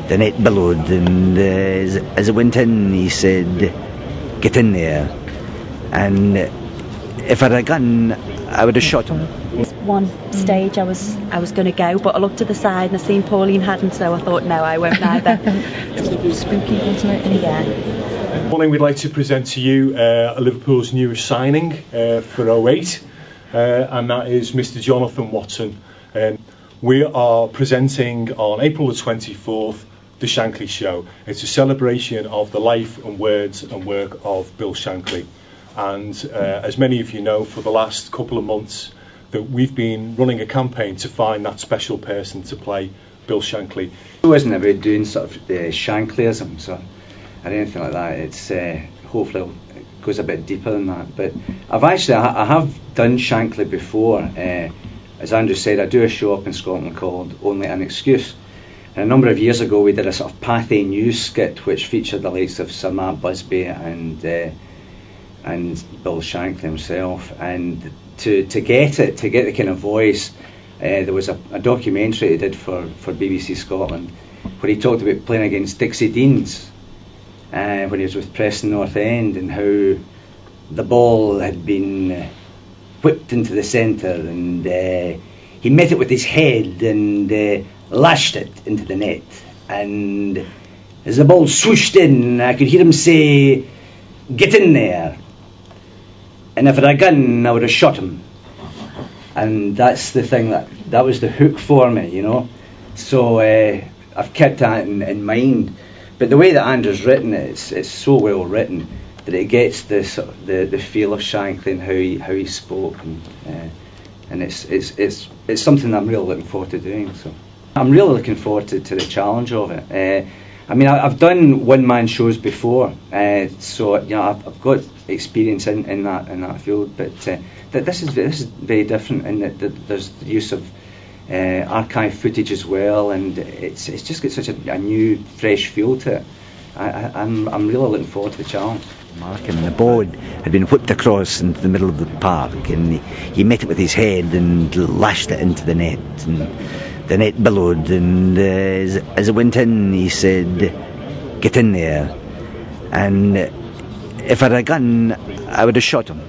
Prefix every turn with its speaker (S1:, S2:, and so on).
S1: the net billowed, and as it went in, he said, "Get in there." And if I had a gun, I would have shot him.
S2: One stage I was going to go, but I looked to the side and I seen Pauline hadn't, so I thought, no, I won't either.
S3: Spooky, wasn't it?
S2: Yeah.
S4: Morning, we'd like to present to you Liverpool's newest signing for 08, and that is Mr. Jonathan Watson. We are presenting on April the 24th the Shankly Show. It's a celebration of the life and words and work of Bill Shankly. And as many of you know, for the last couple of months that we've been running a campaign to find that special person to play Bill Shankly.
S5: It wasn't about doing sort of Shanklyism or anything like that. It's hopefully it goes a bit deeper than that. But I have done Shankly before. As Andrew said, I do a show up in Scotland called Only an Excuse. And a number of years ago we did a sort of Pathe News skit which featured the likes of Sir Matt Busby and Bill Shankly himself. And to get the kind of voice, there was a documentary he did for BBC Scotland where he talked about playing against Dixie Deans when he was with Preston North End, and how the ball had been whipped into the centre, and he met it with his head and lashed it into the net, and as the ball swooshed in, I could hear him say, "Get in there," and if I had a gun I would have shot him. And that's the thing, that was the hook for me, you know. So I've kept that in mind. But the way that Andrew's written it, it's so well written that it gets the feel of Shankly and how he spoke, and it's something that I'm really looking forward to doing. So I'm really looking forward to the challenge of it. I mean, I've done one-man shows before, so you know I've got experience in that field. But this is very different in that there's the use of archive footage as well, and it's just got such a new, fresh feel to it. I'm really looking forward to the challenge.
S1: And the ball had been whipped across into the middle of the park, and he met it with his head and lashed it into the net, and the net billowed, and as it went in, he said, "Get in there." And if I had a gun, I would have shot him.